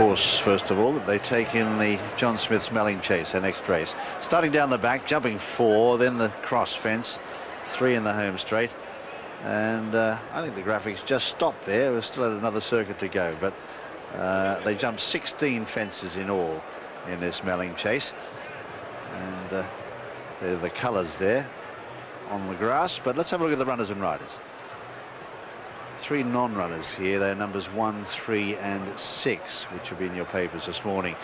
horse, first of all, that they take in the John Smith's Melling Chase, their next race. Starting down the back, jumping 4, then the cross fence, 3 in the home straight. And I think the graphics just stopped there. We're still at another circuit to go, but they jumped 16 fences in all in this Melling Chase. And there are the colours there on the grass. But let's have a look at the runners and riders. 3 non-runners here. They're numbers 1, 3 and 6, which will be in your papers this morning.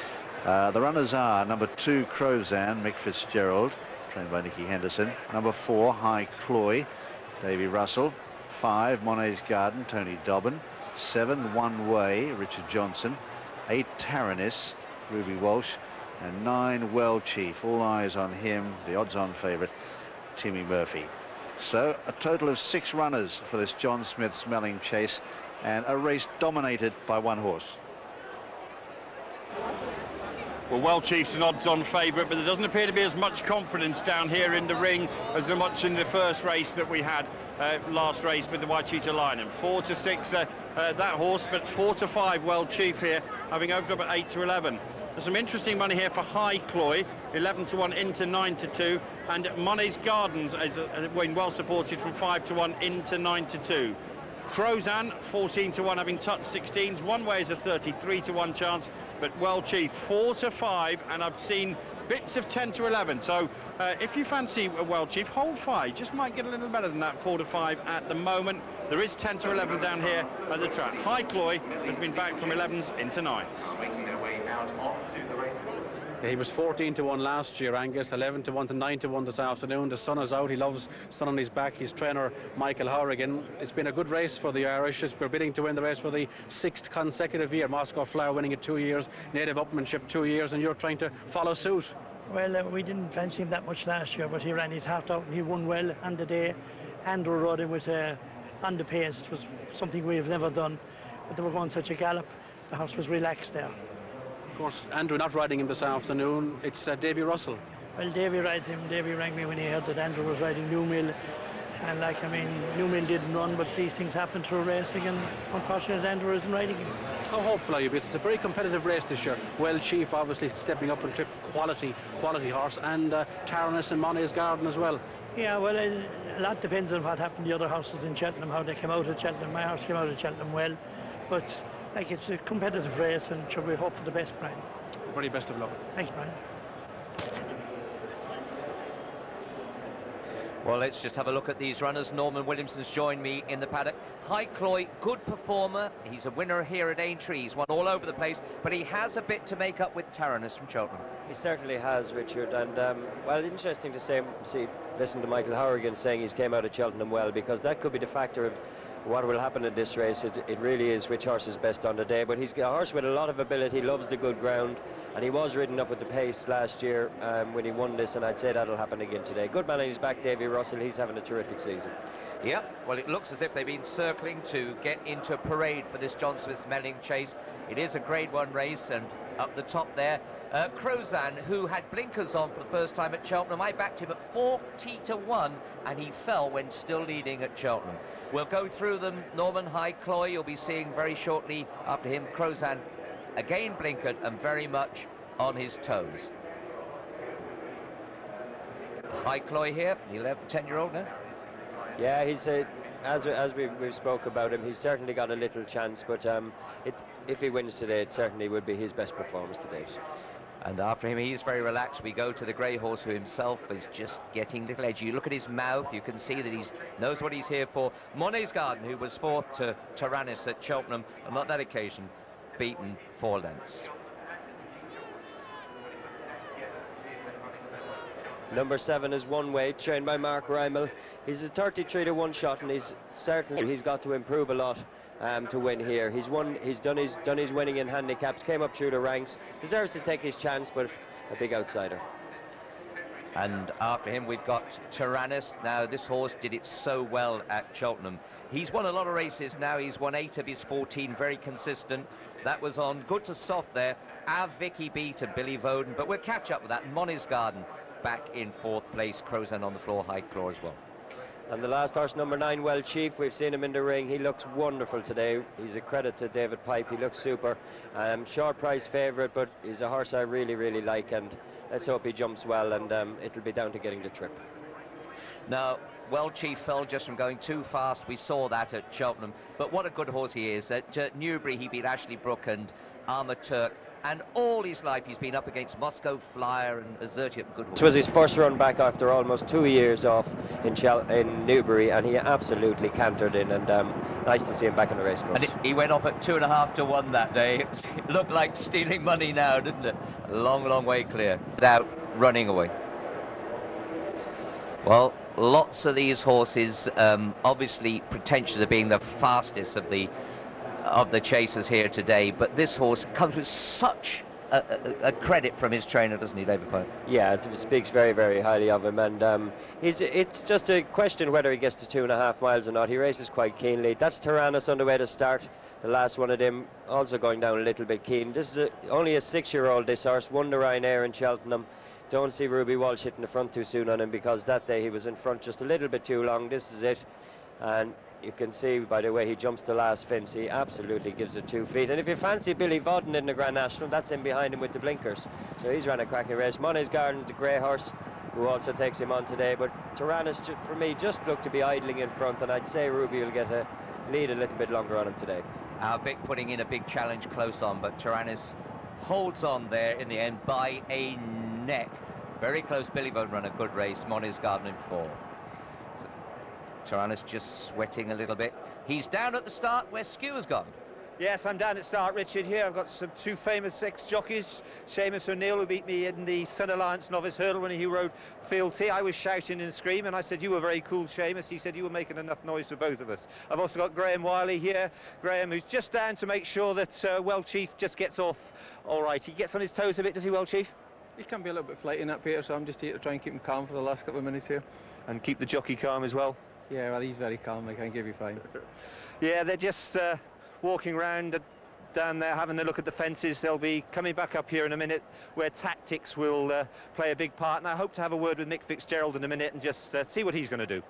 The runners are number 2, Crozan, Mick Fitzgerald, trained by Nicky Henderson. Number 4, High Cloy, Davy Russell. 5, Monet's Garden, Tony Dobbin. 7, One Way, Richard Johnson. 8, Taranis, Ruby Walsh. And 9, Well Chief. All eyes on him, the odds-on favourite, Timmy Murphy. So a total of 6 runners for this John Smith's Melling Chase, and a race dominated by 1 horse. Well, Well Chief's an odds-on favourite, but there doesn't appear to be as much confidence down here in the ring as there much in the first race that we had, last race with the White Cheetah Lion. 4 to 6 that horse, but 4 to 5 Well Chief here, having opened up at 8 to 11. There's some interesting money here for High Cloy, 11 to 1 into 9 to 2, and Monet's Gardens is well supported from 5 to 1 into 9 to 2. Crozan 14 to 1, having touched 16s. One Way is a 33 to 1 chance, but Well Chief 4 to 5, and I've seen bits of 10 to 11. So if you fancy a Well Chief, hold 5. Just might get a little better than that 4 to 5 at the moment. There is 10 to 11 down here at the track. High Cloy has been back from 11s into 9s. Yeah, he was 14 to 1 last year, Angus, 11 to 1 to 9 to 1 this afternoon. The sun is out. He loves sun on his back. His trainer, Michael Horrigan. It's been a good race for the Irish. We're bidding to win the race for the 6th consecutive year. Moscow Flower winning it 2 years, Native Upmanship 2 years, and you're trying to follow suit. Well, we didn't fancy him that much last year, but he ran his heart out and he won well on the day. Andrew rode him with on the pace. It was something we've never done, but they were going such a gallop. The horse was relaxed there. Of course, Andrew not riding him this afternoon. It's Davy Russell. Well, Davy rides him. Davy rang me when he heard that Andrew was riding Newmill. And Newmill didn't run, but these things happen through racing, and unfortunately Andrew isn't riding him. How hopeful are you? Because it's a very competitive race this year. Well Chief obviously stepping up and trip quality horse, and Taranis and Monet's Garden as well. Yeah, well, a lot depends on what happened to the other horses in Cheltenham, how they came out of Cheltenham. My horse came out of Cheltenham well, but it's a competitive race, and should we hope for the best, Brian? Very best of luck. Thanks, Brian. Well, let's just have a look at these runners. Norman Williamson's joined me in the paddock. High Cloy, good performer. He's a winner here at Aintree. He's won all over the place, but he has a bit to make up with Taranis from Cheltenham. He certainly has, Richard, and well, interesting to listen to Michael Horrigan saying he's came out of Cheltenham well, because that could be the factor of what will happen in this race. It really is which horse is best on the day, but he's a horse with a lot of ability, loves the good ground, and he was ridden up with the pace last year when he won this, and I'd say that'll happen again today. Good man on his back, Davy Russell. He's having a terrific season. Yeah, well, it looks as if they've been circling to get into a parade for this John Smith's Melling Chase. It is a Grade 1 race, and up the top there, Crozan, who had blinkers on for the first time at Cheltenham. I backed him at 40 to 1, and he fell when still leading at Cheltenham. We'll go through them. Norman, High Cloy, you'll be seeing very shortly after him. Crozan, again blinkered and very much on his toes. High Cloy here, the 10-year-old now. Yeah, he's as we spoke about him, he's certainly got a little chance, but if he wins today, it certainly would be his best performance to date. And after him, he's very relaxed. We go to the grey horse, who himself is just getting a little edgy. You look at his mouth, you can see that he knows what he's here for. Monet's Garden, who was 4th to Taranis at Cheltenham, and on that occasion, beaten 4 lengths. Number 7 is One Way, trained by Mark Rymel. He's a 33 to 1 shot, and he's got to improve a lot to win here. He's done his winning in handicaps, came up through the ranks, deserves to take his chance, but a big outsider. And after him, we've got Taranis. Now, this horse did it so well at Cheltenham. He's won a lot of races now. He's won 8 of his 14, very consistent. That was on good to soft there. Vicky beat and Billy Voden, but we'll catch up with that. Monet's Garden back in 4th place. Crozan on the floor, High Claw as well. And the last horse, number 9, Well Chief, we've seen him in the ring. He looks wonderful today. He's a credit to David Pipe. He looks super. Short price favourite, but he's a horse I really, really like, and let's hope he jumps well, and it'll be down to getting the trip. Now, Well Chief fell just from going too fast. We saw that at Cheltenham. But what a good horse he is. At Newbury, he beat Ashley Brooke and Armour Turk. And all his life, he's been up against Moscow Flyer and Azertia. Good horse. This was his first run back after almost 2 years off in Newbury, and he absolutely cantered in, and nice to see him back in the racecourse. And he went off at 2.5 to 1 that day. It looked like stealing money now, didn't it? A long, long way clear without running away. Well, lots of these horses obviously pretentious of being the fastest of the chasers here today, but this horse comes with such a credit from his trainer, doesn't he, David Pipe? Yeah, it speaks very, very highly of him, and it's just a question whether he gets to 2.5 miles or not. He races quite keenly. That's Taranis on the way to start. The last one of them also going down a little bit keen. This is only a 6-year-old, this horse, won the Ryanair in Cheltenham. Don't see Ruby Walsh hitting the front too soon on him, because that day he was in front just a little bit too long. This is it, and you can see by the way he jumps the last fence, he absolutely gives it 2 feet. And if you fancy Billy Vodden in the Grand National, that's him behind him with the blinkers. So he's run a cracking race. Monet's Garden's the grey horse who also takes him on today. But Taranis, for me, just looked to be idling in front, and I'd say Ruby will get a lead a little bit longer on him today. Vic putting in a big challenge close on, but Taranis holds on there in the end by a neck. Very close. Billy Vodden run a good race. Monet's Garden in 4. Taranis just sweating a little bit. He's down at the start where Skewer's gone. Yes, I'm down at start, Richard, here. I've got some 2 famous ex-jockeys. Seamus O'Neill, who beat me in the Sun Alliance Novice Hurdle when he rode Field T. I was shouting and screaming. I said, you were very cool, Seamus. He said, you were making enough noise for both of us. I've also got Graham Wiley here. Graham, who's just down to make sure that Well Chief just gets off all right. He gets on his toes a bit, does he, Well Chief? He can be a little bit flighty in that, Peter, so I'm just here to try and keep him calm for the last couple of minutes here. And keep the jockey calm as well. Yeah, well, he's very calm. I can give you fine. Yeah, they're just walking round down there, having a look at the fences. They'll be coming back up here in a minute, where tactics will play a big part. And I hope to have a word with Mick Fitzgerald in a minute and just see what he's going to do.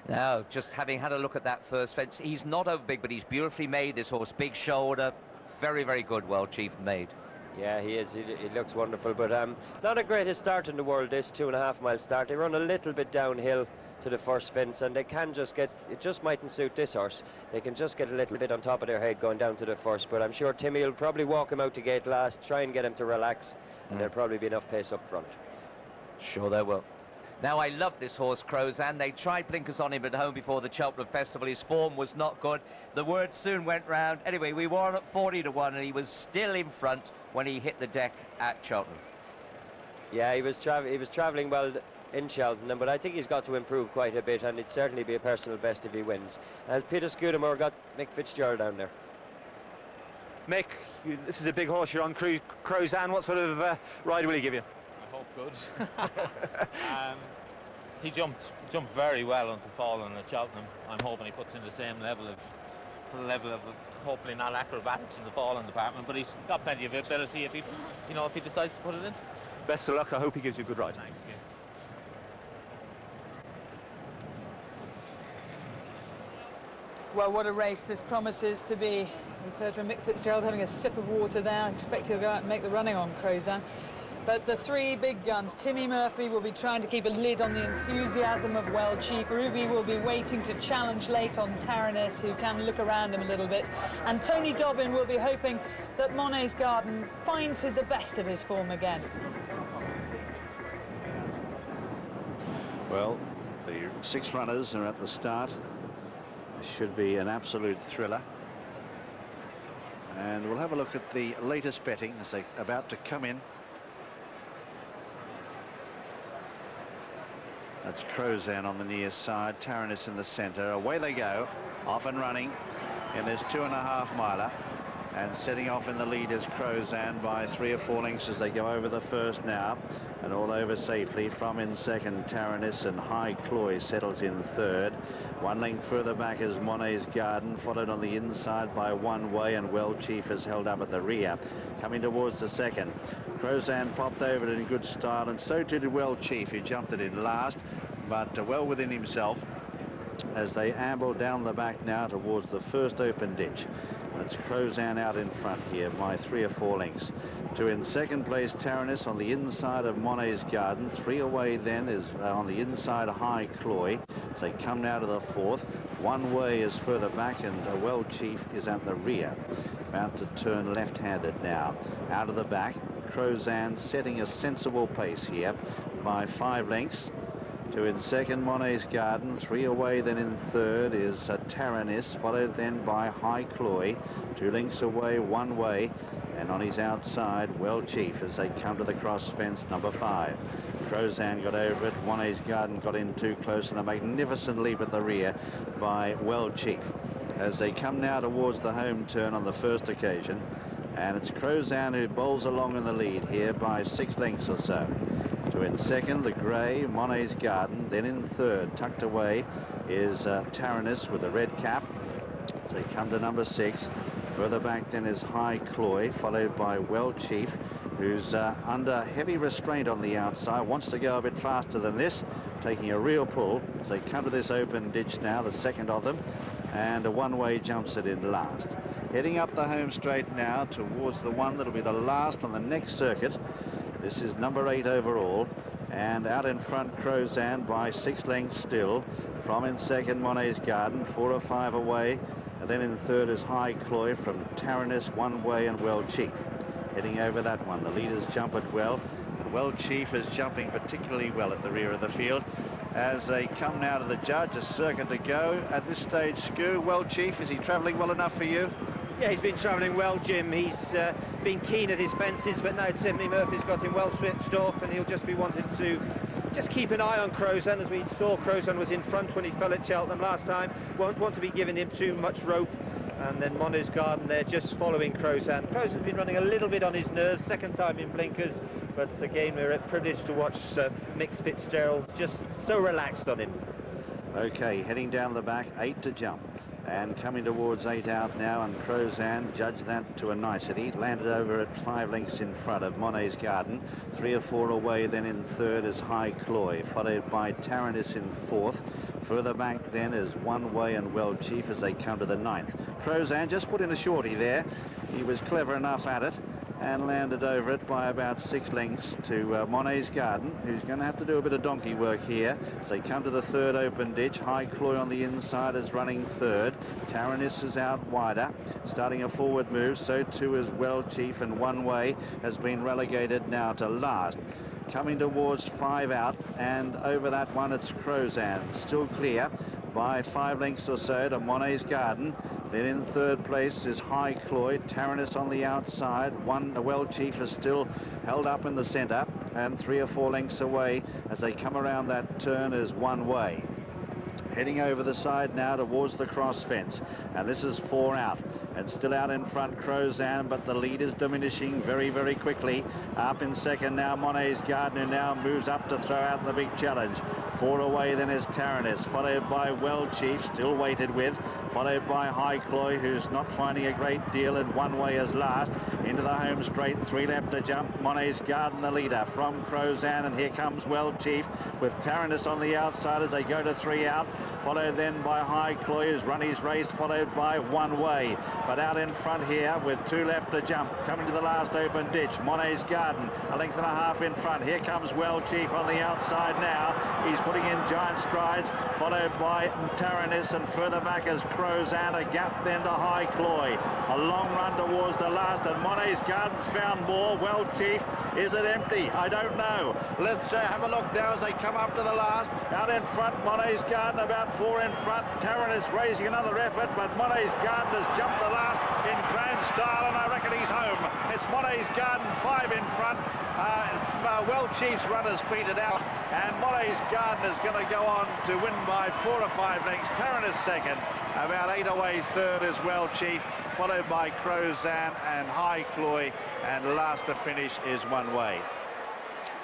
Now, just having had a look at that first fence, he's not over big, but he's beautifully made, this horse. Big shoulder, very, very good, Well Chief made. Yeah, he is. He looks wonderful, but not the greatest start in the world, this 2.5 mile start. They run a little bit downhill to the first fence, and they can just get, it just mightn't suit this horse. They can just get a little bit on top of their head going down to the first, but I'm sure Timmy will probably walk him out to gate last, try and get him to relax, and there'll probably be enough pace up front. Sure there will. Now, I love this horse, Crozan. They tried blinkers on him at home before the Cheltenham Festival. His form was not good. The word soon went round. Anyway, we were on at 40 to 1, and he was still in front when he hit the deck at Cheltenham. Yeah, he was travelling well in Cheltenham, but I think he's got to improve quite a bit, and it'd certainly be a personal best if he wins. As Peter Scudamore got Mick Fitzgerald down there. Mick, this is a big horse. You're on Crozan. What sort of ride will he give you? I hope good. He jumped very well onto falling at Cheltenham. I'm hoping he puts in the same level of hopefully not acrobatics in the falling department, but he's got plenty of ability if he decides to put it in. Best of luck. I hope he gives you a good ride. Thanks. Yeah. Well, what a race this promises to be. We've heard from Mick Fitzgerald having a sip of water there. I expect he'll go out and make the running on Crozan. But the 3 big guns, Timmy Murphy will be trying to keep a lid on the enthusiasm of Well Chief. Ruby will be waiting to challenge late on Taranis, who can look around him a little bit. And Tony Dobbin will be hoping that Monet's Garden finds the best of his form again. Well, the 6 runners are at the start. This should be an absolute thriller. And we'll have a look at the latest betting as they're about to come in. That's Crozan on the near side, Taranis in the centre. Away they go, off and running in this 2.5 miler. And setting off in the lead is Crozan by 3 or 4 lengths as they go over the first now. And all over safely. From in second, Taranis, and High Cloy settles in third. 1 length further back is Monet's Garden, followed on the inside by One Way, and Well Chief is held up at the rear. Coming towards the second, Crozan popped over it in good style, and so too did Well Chief, who jumped it in last. but well within himself as they amble down the back now towards the first open ditch. It's Crozan out in front here by 3 or 4 lengths. To in second place Taranis on the inside of Monet's Garden. 3 away then is on the inside High Cloy. So they come now to the fourth. 1 way is further back, and Well Chief is at the rear. About to turn left-handed now. Out of the back, Crozan setting a sensible pace here by 5 lengths. To in second, Monet's Garden. 3 away then in third is Taranis, followed then by High Cloy. 2 lengths away, 1 way. And on his outside, Well Chief as they come to the cross fence, number 5. Crozan got over it. Monet's Garden got in too close, and a magnificent leap at the rear by Well Chief as they come now towards the home turn on the first occasion. And it's Crozan who bowls along in the lead here by 6 lengths or so. To in second, the grey, Monet's Garden. Then in third, tucked away, is Taranis with a red cap. So they come to number 6. Further back then is High Cloy, followed by Well Chief, who's under heavy restraint on the outside, wants to go a bit faster than this, taking a real pull. So they come to this open ditch now, the second of them, and a 1-way jumps it in last. Heading up the home straight now towards the one that'll be the last on the next circuit. This is number 8 overall, and out in front Crozan by 6 lengths still. From in second, Monet's Garden, 4 or 5 away. And then in third is High Cloy from Taranis, 1 way, and Well Chief. Heading over that one, the leaders jump it well. And Well Chief is jumping particularly well at the rear of the field. As they come now to the judge, a circuit to go. At this stage, Scoo, Well Chief, is he travelling well enough for you? Yeah, he's been travelling well, Jim. He's been keen at his fences, but now Timmy Murphy's got him well switched off, and he'll just be wanting to just keep an eye on Crozan. As we saw, Crozan was in front when he fell at Cheltenham last time. Won't want to be giving him too much rope. And then Monet's Garden there just following Crozan. Crozan's been running a little bit on his nerves, second time in blinkers, but again we're privileged to watch Mick Fitzgerald just so relaxed on him. Okay, heading down the back, 8 to jump. And coming towards 8 out now, and Crozan judged that to a nicety. Landed over at 5 lengths in front of Monet's Garden. 3 or 4 away then in third is High Cloy, followed by Taranis in fourth. Further back then is 1 way and Well Chief as they come to the 9th. Crozan just put in a shorty there. He was clever enough at it and landed over it by about 6 lengths to Monet's Garden, who's going to have to do a bit of donkey work here. So they come to the third open ditch. High Cloy on the inside is running third. Taranis is out wider, starting a forward move. So too is Well Chief, and 1 way has been relegated now to last. Coming towards 5 out, and over that one it's Crozan, still clear by 5 lengths or so to Monet's Garden. Then in third place is High Cloy. Taranis on the outside. Well Chief is still held up in the centre, and 3 or 4 lengths away as they come around that turn is 1 way. Heading over the side now towards the cross fence, and this is 4 out, and still out in front Crozan, but the lead is diminishing very, very quickly. Up in second now Monet's Garden, who now moves up to throw out the big challenge. 4 away then is Taranis, followed by Well Chief, still weighted with, followed by High Cloy, who's not finding a great deal, and 1 way is last. Into the home straight, 3 left to jump. Monet's Garden the leader from Crozan, and here comes Well Chief with Taranis on the outside as they go to 3 out. Followed then by High Cloy, who's run his race, followed by 1 way. But out in front here with 2 left to jump, coming to the last open ditch, Monet's Garden, 1.5 lengths in front. Here comes Well Chief on the outside now. He's putting in giant strides, followed by Taranis, and further back is Crozan. A gap then to High Cloy. A long run towards the last, and Monet's Garden's found more. Well Chief, is it empty? I don't know. Let's have a look now as they come up to the last. Out in front, Monet's Garden about 4 in front. Taranis raising another effort, but Monet's Garden has jumped the last in grand style, and I reckon he's home. It's Monet's Garden 5 in front. Well Chief's runners petered out, and Monet's Garden is going to go on to win by 4 or 5 lengths. Taranis second, about 8 away third is Well Chief, followed by Crozan and High Cloy, and last to finish is 1 way.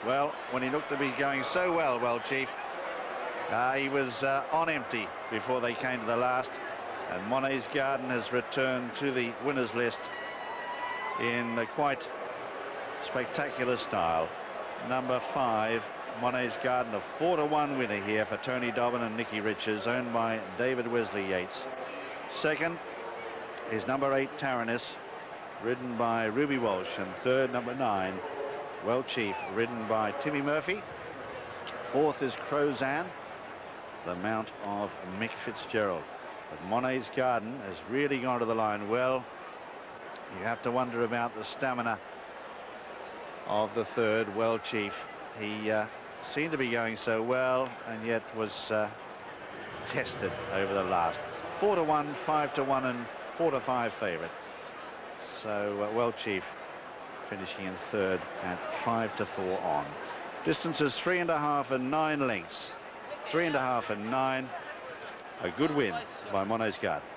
Well, when he looked to be going so well, Well Chief, he was on empty before they came to the last, and Monet's Garden has returned to the winners list in quite spectacular style. Number 5, Monet's Garden, a 4-to-1 winner here for Tony Dobbin and Nicky Richards, owned by David Wesley Yates. Second is number 8, Taranis, ridden by Ruby Walsh, and third, number 9, Well Chief, ridden by Timmy Murphy. Fourth is Crozan, the mount of Mick Fitzgerald. But Monet's Garden has really gone to the line well. You have to wonder about the stamina of the third, Well Chief. He seemed to be going so well, and yet was tested over the last. 4-to-1, 5-to-1, and 4-to-5 favourite. So Well Chief finishing in third at 5-to-4 on. Distances 3.5 and 9 lengths. 3.5 and 9. A good win by Monet's Garden.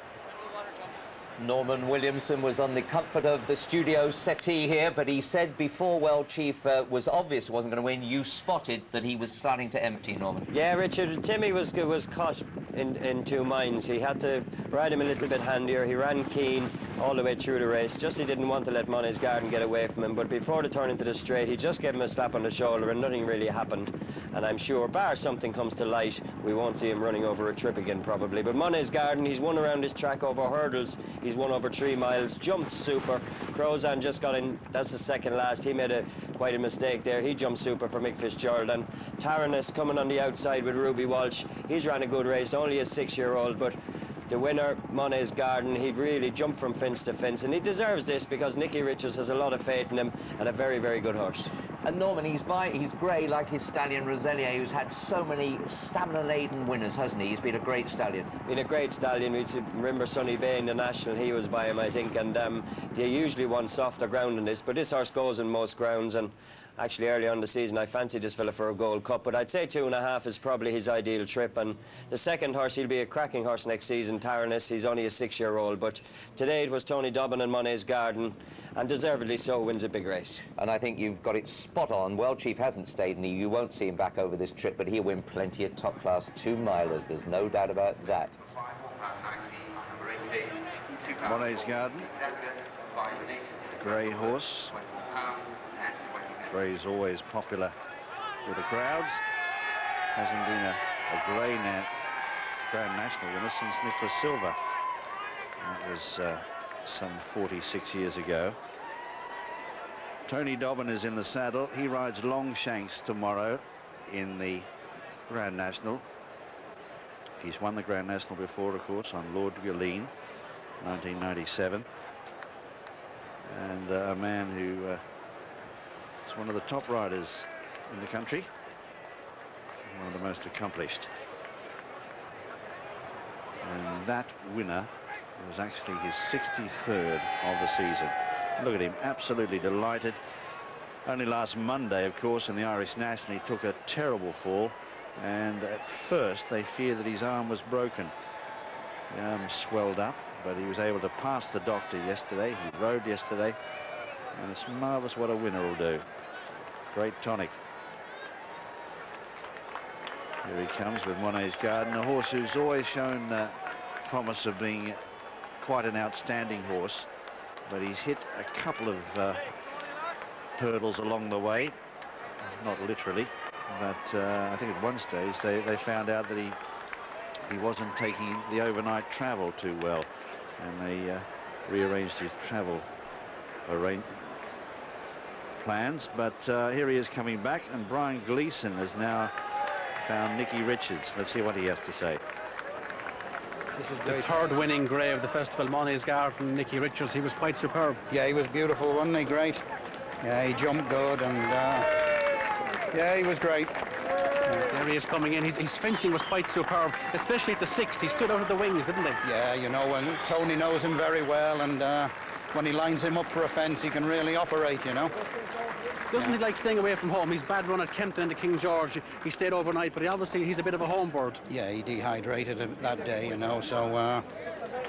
Norman Williamson was on the comfort of the studio settee here, but he said before Well Chief was obvious wasn't going to win, you spotted that he was starting to empty, Norman. Yeah, Richard, Timmy was caught in two minds. He had to ride him a little bit handier. He ran keen all the way through the race. Just he didn't want to let Monet's Garden get away from him, but before the turn into the straight, he just gave him a slap on the shoulder and nothing really happened. And I'm sure, bar something comes to light, we won't see him running over a trip again probably. But Monet's Garden, he's won around this track over hurdles. He's won over 3 miles, jumped super. Crozan just got in, that's the second last. He made quite a mistake there. He jumped super for Mick Fitzgerald. And Taranis coming on the outside with Ruby Walsh. He's ran a good race, only a 6-year-old, but the winner, Monet's Garden, he really jumped from fence to fence, and he deserves this because Nicky Richards has a lot of faith in him and a very, very good horse. And Norman, he's grey like his stallion Roselier, who's had so many stamina-laden winners, hasn't he? He's been a great stallion. Been a great stallion. We remember Sonny Bay in the National, he was by him, I think, and they usually want softer ground in this, but this horse goes in most grounds, and actually early on the season I fancied this fella for a Gold Cup, but I'd say 2.5 is probably his ideal trip. And the second horse, he'll be a cracking horse next season, Taranis. He's only a 6-year-old, but today it was Tony Dobbin and Monet's Garden, and deservedly so wins a big race. And I think you've got it spot on. Well Chief hasn't stayed, and you won't see him back over this trip, but he'll win plenty of top-class 2-milers. There's no doubt about that. Monet's Garden, grey horse. Grey's always popular with the crowds. Hasn't been a grey Grand National winner since Nicholas Silva. That was some 46 years ago. Tony Dobbin is in the saddle. He rides Longshanks tomorrow in the Grand National. He's won the Grand National before, of course, on Lord Galeen, 1997. And a man who is one of the top riders in the country, one of the most accomplished. And that winner was actually his 63rd of the season. Look at him, absolutely delighted. Only last Monday, of course, in the Irish National, he took a terrible fall, and at first they feared that his arm was broken. The arm swelled up, but he was able to pass the doctor yesterday. He rode yesterday, and it's marvellous what a winner will do. Great tonic. Here he comes with Monet's Garden, a horse who's always shown promise of being quite an outstanding horse, but he's hit a couple of hurdles along the way, not literally, but I think at one stage they found out that he wasn't taking the overnight travel too well, and they rearranged his travel plans. But here he is coming back, and Brian Gleeson has now found Nicky Richards. Let's hear what he has to say. This is the third winning grey of the festival, Monet's Garden, Nicky Richards. He was quite superb. Yeah, he was beautiful, wasn't he? Great. Yeah, he jumped good, and yeah, he was great. There he is coming in. His fencing was quite superb, especially at the 6th. He stood out of the wings, didn't he? Yeah, you know, well, Tony knows him very well, and when he lines him up for a fence, he can really operate, you know. Doesn't he like staying away from home? He's bad run at Kempton and the King George. He stayed overnight, but he's a bit of a home bird. Yeah, he dehydrated that day, you know, so,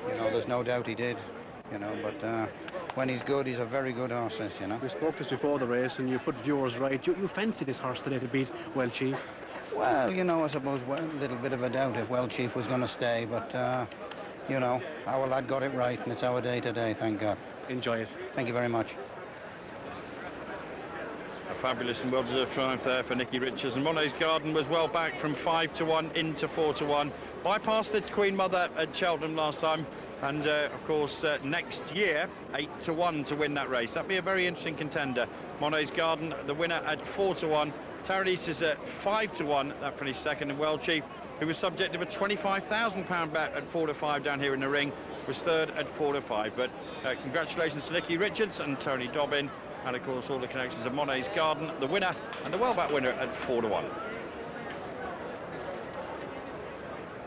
you know, there's no doubt he did, you know, but when he's good, he's a very good horse, you know. We spoke this before the race, and you put viewers right. You fancy this horse today to beat Well Chief? Well, you know, I suppose a little bit of a doubt if Well Chief was going to stay, but, you know, our lad got it right, and it's our day today, thank God. Enjoy it. Thank you very much. A fabulous and well-deserved triumph there for Nicky Richards. And Monet's Garden was well back from 5-1 into 4-1. Bypassed the Queen Mother at Cheltenham last time. And of course, next year, 8-1 to win that race. That'd be a very interesting contender. Monet's Garden, the winner at 4-1. Taranis is at 5-1. That finished second. And Well Chief, who was subject to a £25,000 bet at 4-5 down here in the ring, was third at 4-5. But congratulations to Nicky Richards and Tony Dobbin. And of course, all the connections of Monet's Garden, the winner, and the well-back winner at 4-1.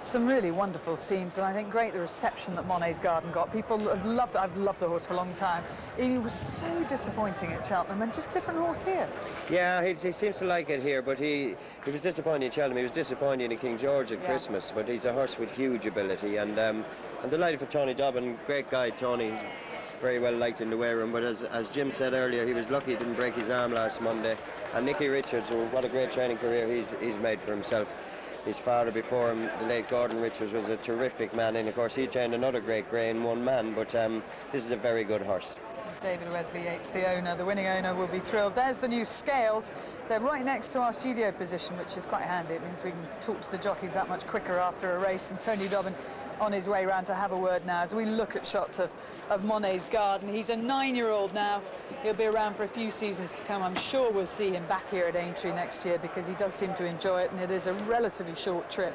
Some really wonderful scenes, and I think great the reception that Monet's Garden got. People have loved it. I've loved the horse for a long time. He was so disappointing at Cheltenham, and just different horse here. Yeah, he seems to like it here, but he was disappointing in Cheltenham. He was disappointing in King George at Christmas, but he's a horse with huge ability, and I'm delighted for Tony Dobbin. Great guy, Tony. He's very well liked in the weigh room, but as Jim said earlier, he was lucky he didn't break his arm last Monday. And Nicky Richards, what a great training career he's made for himself. His father before him, the late Gordon Richards, was a terrific man, and of course he trained another great grey in one man, but this is a very good horse. David Wesley Yates, the owner, the winning owner, will be thrilled. There's the new scales. They're right next to our studio position, which is quite handy. It means we can talk to the jockeys that much quicker after a race. And Tony Dobbin on his way round to have a word now as we look at shots of Monet's Garden. He's a 9-year-old now. He'll be around for a few seasons to come. I'm sure we'll see him back here at Aintree next year because he does seem to enjoy it, and it is a relatively short trip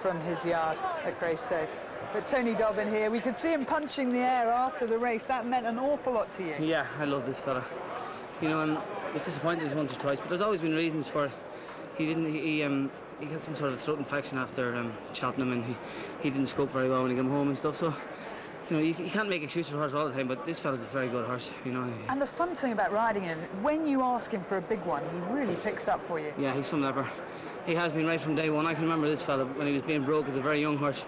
from his yard at Greystoke. But Tony Dobbin here, we could see him punching the air after the race. That meant an awful lot to you. Yeah, I love this fella. You know, I was disappointed once or twice, but there's always been reasons for it. He got some sort of throat infection after Cheltenham, and he didn't scope very well when he came home and stuff. So, you know, you can't make excuses for a horse all the time, but this fella's a very good horse, you know. And the fun thing about riding him, when you ask him for a big one, he really picks up for you. Yeah, he's some leper. He has been right from day one. I can remember this fella when he was being broke as a very young horse.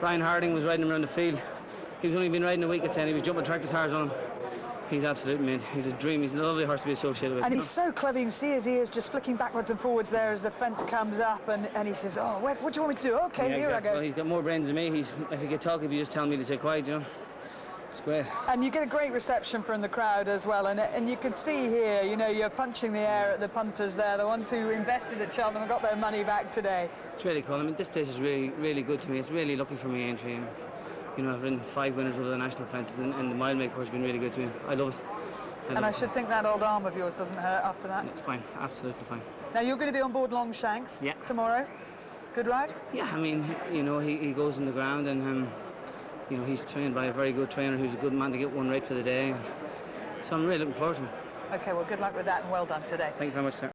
Brian Harding was riding him around the field. He was only been riding a week at saying he was jumping tractor tires on him. He's absolute mint. He's a dream. He's a lovely horse to be associated with. And he's so clever. You can see his ears just flicking backwards and forwards there as the fence comes up, and he says, "Oh, what do you want me to do?" Okay, yeah, here exactly. I go. Well, he's got more brains than me. If he could talk, if you just tell me to say quiet, you know. It's great. And you get a great reception from the crowd as well, and you can see here, you know, you're punching the air at the punters there, the ones who invested at Cheltenham and got their money back today. It's really cool. I mean, this place is really, really good to me. It's really lucky for me, Aintree. You know, I've ridden 5 winners over the national fences, and the mile maker has been really good to me. I love it. And I should think that old arm of yours doesn't hurt after that. It's fine, absolutely fine. Now you're going to be on board Longshanks tomorrow. Good ride? Yeah, I mean, you know, he goes in the ground, and you know, he's trained by a very good trainer who's a good man to get one right for the day. So I'm really looking forward to him. Okay, well, good luck with that, and well done today. Thank you very much, sir.